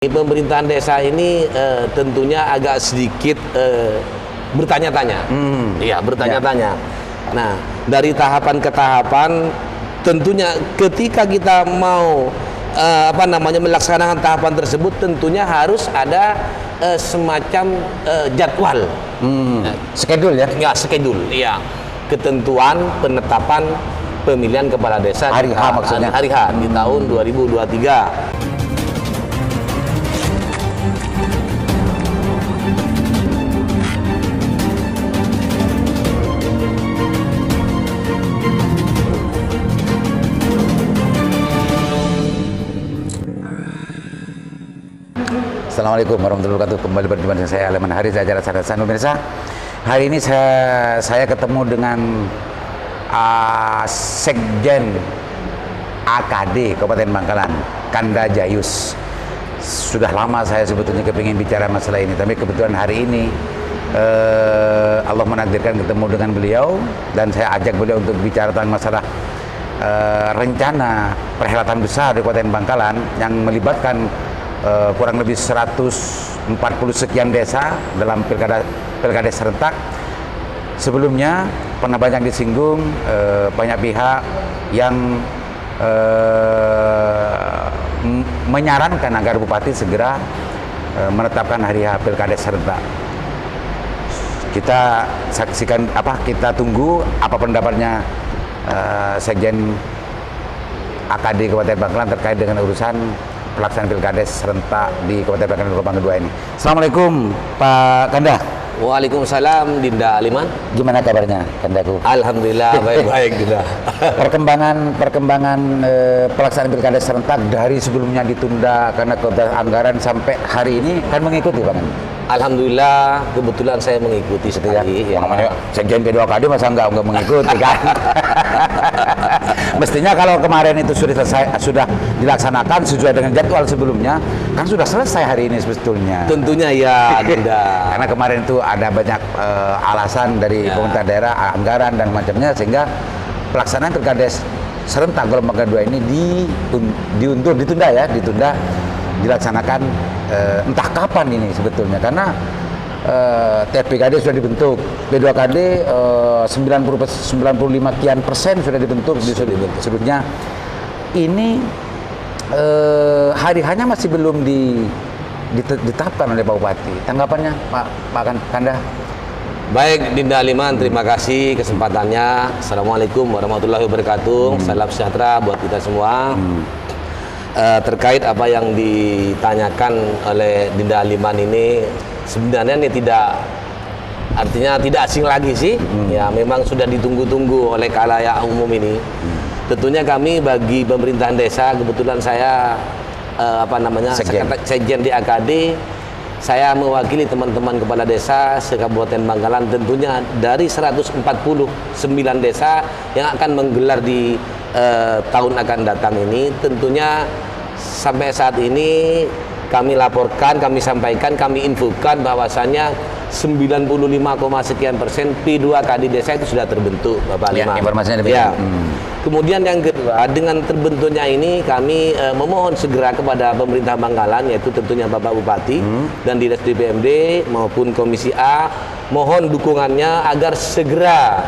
Pemerintahan desa ini tentunya agak sedikit bertanya-tanya. Iya, bertanya-tanya. Nah, dari tahapan ke tahapan, tentunya ketika kita mau melaksanakan tahapan tersebut, tentunya harus ada semacam jadwal. Schedule ya? Ya, schedule. Iya. Ketentuan penetapan pemilihan kepala desa hari H maksudnya. Hari H di tahun 2023. Assalamualaikum warahmatullahi wabarakatuh. Kembali berjumpa dengan saya Aleman Haris, acara Sadasan Pemirsa. Hari ini saya ketemu dengan Sekjen AKD Kabupaten Bangkalan, Kanda Jayus. Sudah lama saya sebetulnya kepingin bicara masalah ini, tapi kebetulan hari ini Allah menakdirkan ketemu dengan beliau dan saya ajak beliau untuk bicara tentang masalah rencana perhelatan besar di Kabupaten Bangkalan yang melibatkan kurang lebih 140 sekian desa dalam pilkada serentak. Sebelumnya pernah banyak disinggung banyak pihak yang menyarankan agar bupati segera menetapkan hari H pilkada serentak. Kita saksikan kita tunggu apa pendapatnya Sekjen AKD Kabupaten Bangkalan terkait dengan urusan pelaksanaan pilkada serentak di Kabupaten Bangkalan Gelombang kedua ini. Assalamualaikum Pak Kanda. Waalaikumsalam Dinda Aliman. Gimana kabarnya Kandaku? Alhamdulillah baik-baik Dinda. Perkembangan pelaksanaan pilkada serentak dari sebelumnya ditunda karena kebutuhan anggaran sampai hari ini kan mengikuti Pak Kanda? Alhamdulillah kebetulan saya mengikuti sekali. Ya, namanya Sekjen P2KD masa nggak mengikuti kan? Mestinya kalau kemarin itu sudah dilaksanakan sesuai dengan jadwal sebelumnya, kan sudah selesai hari ini sebetulnya. Tentunya ya, Dinda. Karena kemarin itu ada banyak alasan dari pemerintah daerah, anggaran dan macamnya, sehingga pelaksanaan pilkada serentak gelombang kedua ini ditunda dilaksanakan entah kapan ini sebetulnya, karena TPKD sudah dibentuk, P2KD 95 kian persen sudah dibentuk sebelumnya. Ini hari hanya masih belum ditetapkan oleh Pak Bupati. Tanggapannya Pak Kanda? Baik Dinda Aliman, terima kasih kesempatannya. Assalamualaikum warahmatullahi wabarakatuh. Salam sejahtera buat kita semua. Terkait apa yang ditanyakan oleh Dinda Aliman ini, sebenarnya ini tidak asing lagi sih. Ya, memang sudah ditunggu-tunggu oleh khalayak umum ini. Tentunya kami bagi pemerintahan desa, kebetulan saya Sekjen di AKD, saya mewakili teman-teman kepala desa se-Kabupaten Bangkalan, tentunya dari 149 desa yang akan menggelar di tahun akan datang ini. Tentunya sampai saat ini kami laporkan, kami sampaikan, kami infokan bahwasannya 95, sekian persen P2KD desa itu sudah terbentuk, Bapak Lima. Informasinya ya. Kemudian yang kedua, dengan terbentuknya ini kami memohon segera kepada pemerintah Bangkalan, yaitu tentunya Bapak Bupati dan Dinas DPMD maupun Komisi A, mohon dukungannya agar segera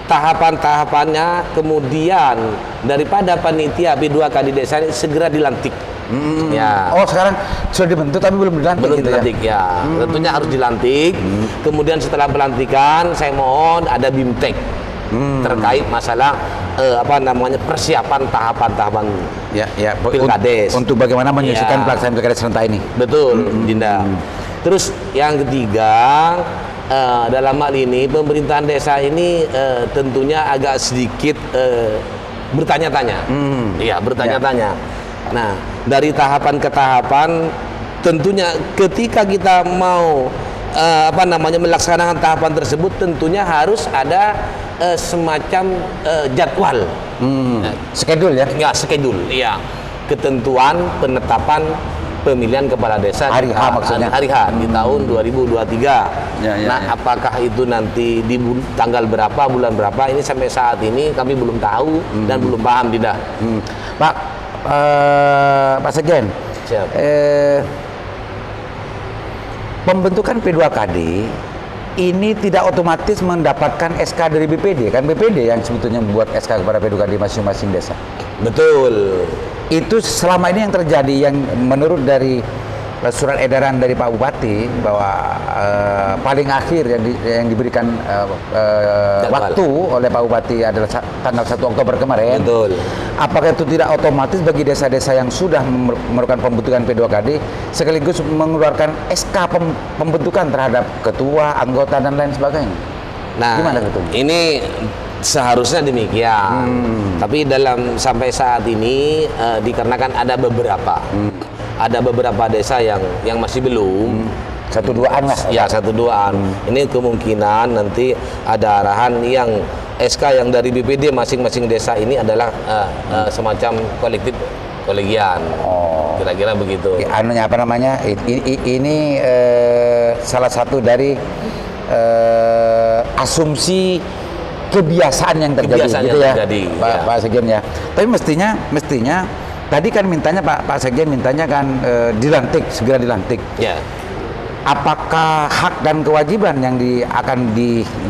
tahapan-tahapannya, kemudian daripada panitia P2KD desa ini segera dilantik. Ya. Oh, sekarang sudah dibentuk tapi belum dilantik. Belum dilantik ya. Tentunya harus dilantik. Kemudian setelah pelantikan, saya mohon ada BIMTEK terkait masalah persiapan tahapan-tahapan pilkades untuk bagaimana menyusulkan pelaksanaan pilkada serentak ini. Betul, Dinda. Terus yang ketiga, dalam hal ini pemerintahan desa ini tentunya agak sedikit bertanya-tanya. Iya, bertanya-tanya. Nah, dari tahapan ke tahapan, tentunya ketika kita mau melaksanakan tahapan tersebut, tentunya harus ada semacam jadwal. Schedule ya? Ya, schedule. Iya. Ketentuan penetapan pemilihan kepala desa hari H maksudnya. Hari H di tahun 2023. Apakah itu nanti di tanggal berapa, bulan berapa, ini sampai saat ini kami belum tahu dan belum paham, Dinda. Pak, Pak Sekjen, Siap. pembentukan P2KD ini tidak otomatis mendapatkan SK dari BPD, kan BPD yang sebetulnya membuat SK kepada P2KD masing-masing desa. Betul. Itu selama ini yang terjadi, yang menurut dari surat edaran dari Pak Bupati bahwa paling akhir yang diberikan waktu oleh Pak Bupati adalah tanggal 1 Oktober kemarin. Betul. Apakah itu tidak otomatis bagi desa-desa yang sudah melakukan pembentukan P2KD sekaligus mengeluarkan SK pembentukan terhadap ketua, anggota dan lain sebagainya? Nah, Gimana betul? ini seharusnya demikian. Tapi sampai saat ini dikarenakan ada beberapa desa yang masih belum. Satu duaan lah. Ya, satu duaan. Ini kemungkinan nanti ada arahan yang SK yang dari BPD masing-masing desa ini adalah semacam kolegian. Kira-kira begitu. Anunya apa namanya? Ini salah satu dari asumsi kebiasaan yang terjadi, Kebiasaan gitu yang ya, terjadi, ya. Pak Sekjen ya. Tapi mestinya tadi kan mintanya Pak Sekjen mintanya kan segera dilantik. Ya. Apakah hak dan kewajiban yang akan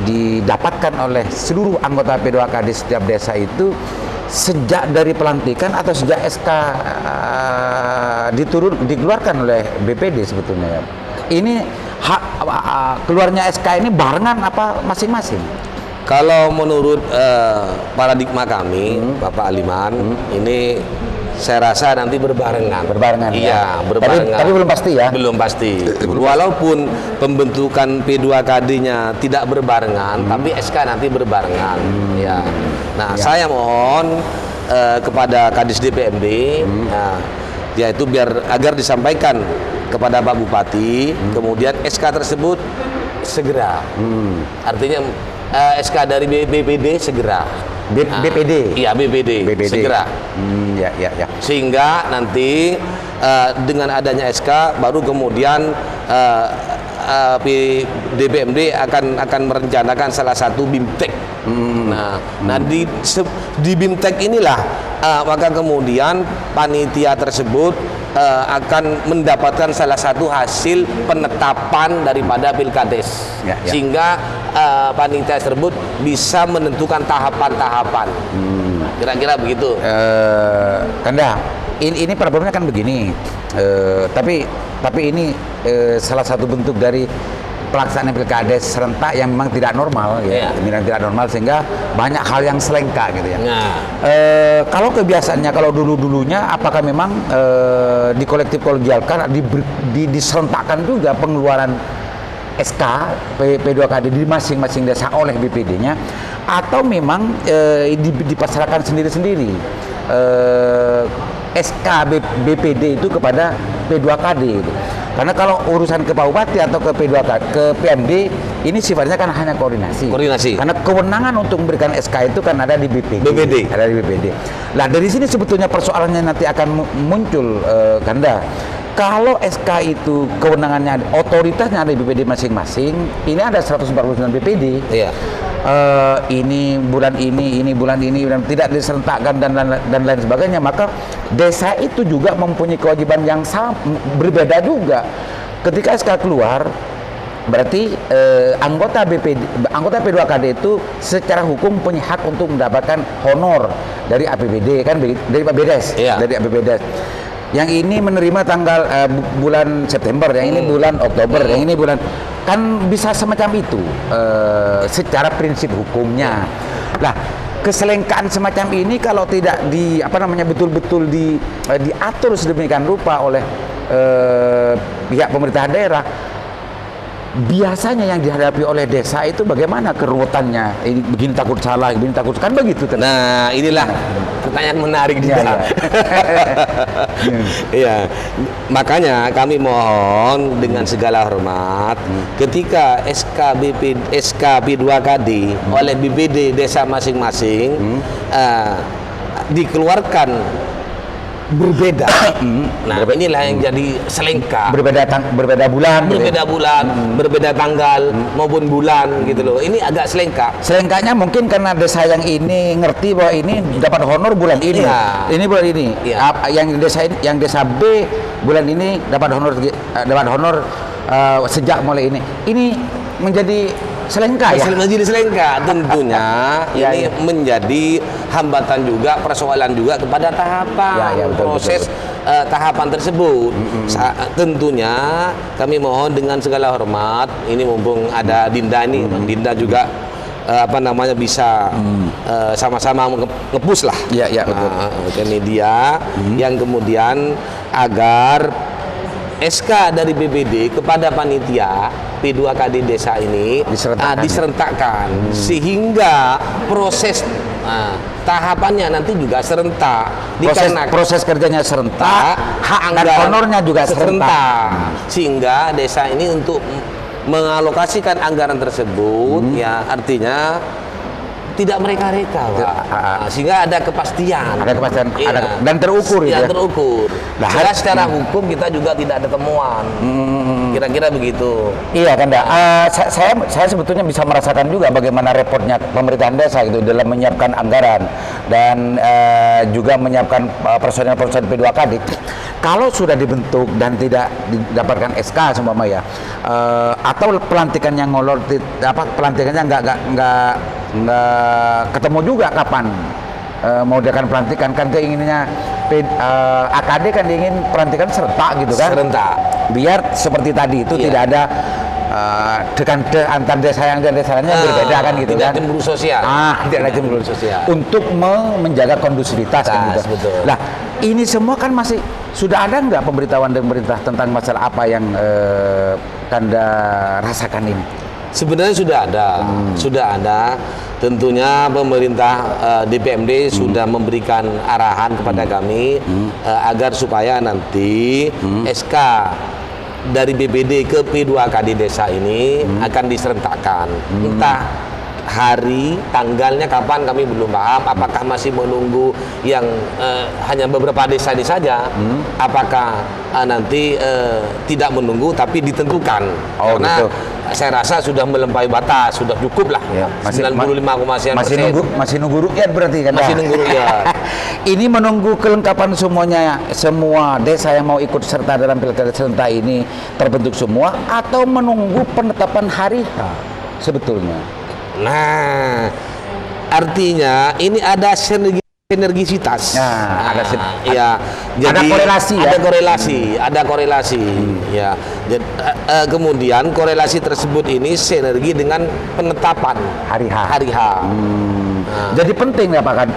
didapatkan oleh seluruh anggota P2KD setiap desa itu sejak dari pelantikan atau sejak SK dikeluarkan oleh BPD sebetulnya ya? Ini hak keluarnya SK ini barengan apa masing-masing? Kalau menurut paradigma kami, Bapak Aliman, ini saya rasa nanti berbarengan. Berbarengan. Iya, Ya. berbarengan. Tapi belum pasti ya. Belum pasti. Walaupun pembentukan P2KD-nya tidak berbarengan, tapi SK nanti berbarengan. Ya. Nah, Ya. saya mohon kepada Kadis DPMD, yaitu agar disampaikan kepada Pak Bupati, kemudian SK tersebut segera. Artinya SK dari BPD segera. BPD. Iya, BPD segera. Ya. Sehingga nanti dengan adanya SK baru kemudian DPMD akan merencanakan salah satu BIMTEK. Nah di BIMTEK inilah maka kemudian panitia tersebut akan mendapatkan salah satu hasil penetapan daripada Pilkades, Ya. sehingga panitia tersebut bisa menentukan tahapan-tahapan. Kira-kira begitu. Kanda, ini problemnya kan begini. Tapi ini salah satu bentuk dari pelaksanaan Pilkades serentak yang memang tidak normal, ya. Memang tidak normal sehingga banyak hal yang selengkap gitu ya. Nah, kalau kebiasaannya kalau dulunya apakah memang di kolektif kolegialkan diserentakkan juga pengeluaran SK P2KD di masing-masing desa oleh BPD-nya atau memang dipasarkan sendiri-sendiri SK BPD itu kepada P2KD gitu. Karena kalau urusan ke Pak Bupati atau ke PMD ini sifatnya kan hanya koordinasi. Karena kewenangan untuk memberikan SK itu kan ada di BPD. Ada di BPD. Nah, dari sini sebetulnya persoalannya nanti akan muncul, Kanda. Kalau SK itu kewenangannya, otoritasnya ada di BPD masing-masing, ini ada 149 BPD. iya. Ini bulan ini bulan ini dan tidak diserentakkan dan lain sebagainya, maka desa itu juga mempunyai kewajiban yang sama, berbeda juga. Ketika SK keluar, berarti anggota P2KD itu secara hukum punya hak untuk mendapatkan honor dari APBD kan, dari APBDes, dari APBDes. Yang ini menerima tanggal bulan September, yang ini bulan Oktober, yang ini bulan, kan bisa semacam itu secara prinsip hukumnya. Nah, keselengkaan semacam ini kalau tidak betul-betul diatur sedemikian rupa oleh pihak pemerintah daerah, biasanya yang dihadapi oleh desa itu bagaimana keruwetannya? Ini begini takut salah, begini takut, kan begitu. Nah, inilah pertanyaan menarik juga. Iya. Makanya kami mohon dengan segala hormat, ketika SK P2KD oleh BPD desa masing-masing dikeluarkan berbeda. Nah, inilah yang jadi selengkap. Berbeda bulan, gitu ya. Berbeda bulan, berbeda tanggal maupun bulan gitu loh. Ini agak selengkap. Selengkapnya mungkin karena desa yang ini ngerti bahwa ini dapat honor bulan ini. Iya. Ini bulan ini. Iya. Yang desa B bulan ini dapat honor sejak mulai ini. Ini menjadi selengkap ya. Menjadi selengkap tentunya. Ya, ini ya. menjadi hambatan juga, persoalan juga kepada tahapan Ya, betul, proses betul. tahapan tersebut. Tentunya kami mohon dengan segala hormat, ini mumpung ada Dinda ini, Dinda juga bisa sama-sama nge-push lah Ya, betul. ke media yang kemudian agar SK dari BPD kepada panitia P2KD desa ini diserentakkan sehingga proses tahapannya nanti juga serentak, proses kerjanya serentak, hak dan honornya juga serentak, sehingga desa ini untuk mengalokasikan anggaran tersebut ya artinya tidak mereka-reka, Pak. Sehingga ada kepastian. Ada kepastian, Iya. dan terukur ya, ya. terukur. Nah, Secara hukum kita juga tidak ada temuan. Kira-kira begitu. Iya kan, saya sebetulnya bisa merasakan juga bagaimana repotnya pemerintahan desa gitu dalam menyiapkan anggaran dan juga menyiapkan personel-personel P2KD. Kalau sudah dibentuk dan tidak didapatkan SK seumpama ya, atau pelantikannya ngolor, pelantikannya nggak ketemu juga kapan mau diadakan pelantikan, kan keinginannya AKD kan ingin pelantikan serentak gitu kan, serentak biar seperti tadi itu tidak ada antar desa yang dan desanya berbeda kan gitu tidak kan, cemburu sosial, tidak ada cemburu sosial untuk menjaga kondusivitas kan gitu. Betul. Nah ini semua kan masih sudah ada nggak pemberitahuan dari pemerintah tentang masalah apa yang Kanda rasakan ini? Sebenarnya sudah ada. Tentunya pemerintah DPMD sudah memberikan arahan kepada kami agar supaya nanti SK dari BPD ke P2KD desa ini akan diserentakkan. Entah hari, tanggalnya kapan kami belum paham. Apakah masih menunggu yang hanya beberapa desa ini saja? Apakah nanti tidak menunggu tapi ditentukan? Karena gitu. Saya rasa sudah melampaui batas, sudah cukup lah. Ya, 95,sekian masih nunggu rukyat berarti kan? Masih nunggu rukyat. Ini menunggu kelengkapan semua desa yang mau ikut serta dalam pilkada serentak ini terbentuk semua, atau menunggu penetapan hari H sebetulnya? Nah, artinya ini ada sinergisitas. Nah, jadi ada korelasi. Ya. Kemudian korelasi tersebut ini sinergi dengan penetapan hari H. Jadi penting ya Pak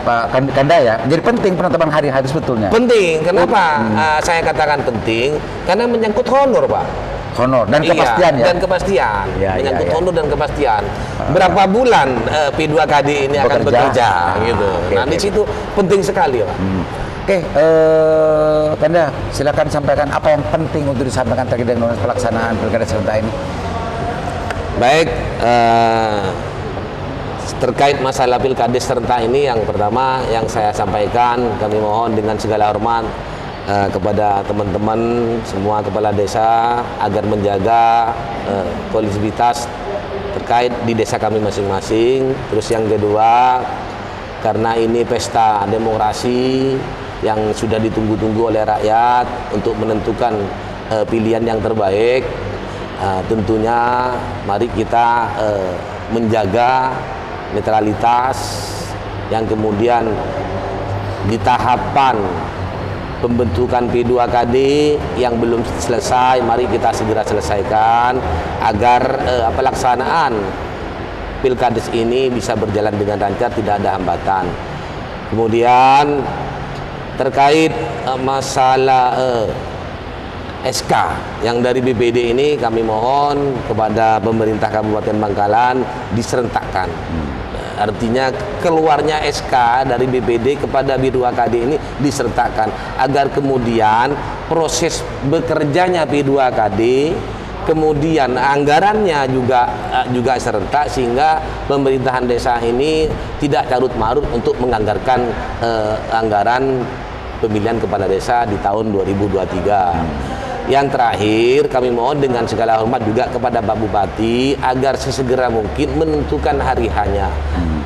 Kanda ya. Jadi penting penetapan hari H sebetulnya. Penting. Kenapa saya katakan penting? Karena menyangkut honor, Pak. Honor dan kepastian ya. Dan kepastian. Menyangkut honor dan kepastian. Berapa bulan P2KD ini akan bekerja gitu. Nah, di situ penting sekali, Pak. Oke, Kanda, silakan sampaikan apa yang penting untuk disampaikan terkait dengan pelaksanaan pilkada serentak ini. Baik, terkait masalah pilkada serentak ini, yang pertama yang saya sampaikan, kami mohon dengan segala hormat kepada teman-teman semua kepala desa agar menjaga kolektivitas terkait di desa kami masing-masing. Terus yang kedua, karena ini pesta demokrasi yang sudah ditunggu-tunggu oleh rakyat untuk menentukan pilihan yang terbaik, tentunya mari kita menjaga netralitas, yang kemudian di tahapan pembentukan P2KD yang belum selesai, mari kita segera selesaikan agar pelaksanaan pilkades ini bisa berjalan dengan lancar, tidak ada hambatan. Kemudian terkait masalah SK yang dari BPD ini, kami mohon kepada pemerintah Kabupaten Bangkalan diserentakkan. Artinya keluarnya SK dari BPD kepada P2KD ini disertakan agar kemudian proses bekerjanya P2KD, kemudian anggarannya juga serentak, sehingga pemerintahan desa ini tidak carut marut untuk menganggarkan anggaran pemilihan kepala desa di tahun 2023. Yang terakhir, kami mohon dengan segala hormat juga kepada Pak Bupati agar sesegera mungkin menentukan hari hanya,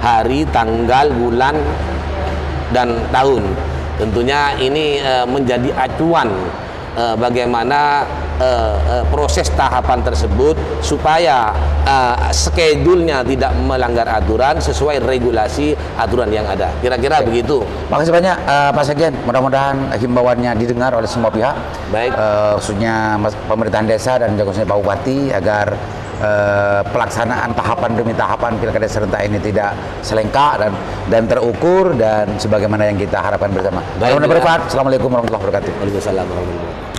hari, tanggal, bulan, dan tahun. Tentunya ini menjadi acuan bagaimana proses tahapan tersebut supaya schedule-nya tidak melanggar aturan sesuai regulasi aturan yang ada. Kira-kira begitu. Makasih banyak Pak Sekjen. Mudah-mudahan himbauannya didengar oleh semua pihak. Baik. Khususnya pemerintahan desa dan juga khususnya Pak Bupati agar pelaksanaan tahapan demi tahapan pilkada serentak ini tidak selengkap dan terukur dan sebagaimana yang kita harapkan bersama. Baik, Mudah-mudahan bermanfaat. Assalamualaikum warahmatullahi wabarakatuh. Waalaikumsalam warahmatullahi wabarakatuh.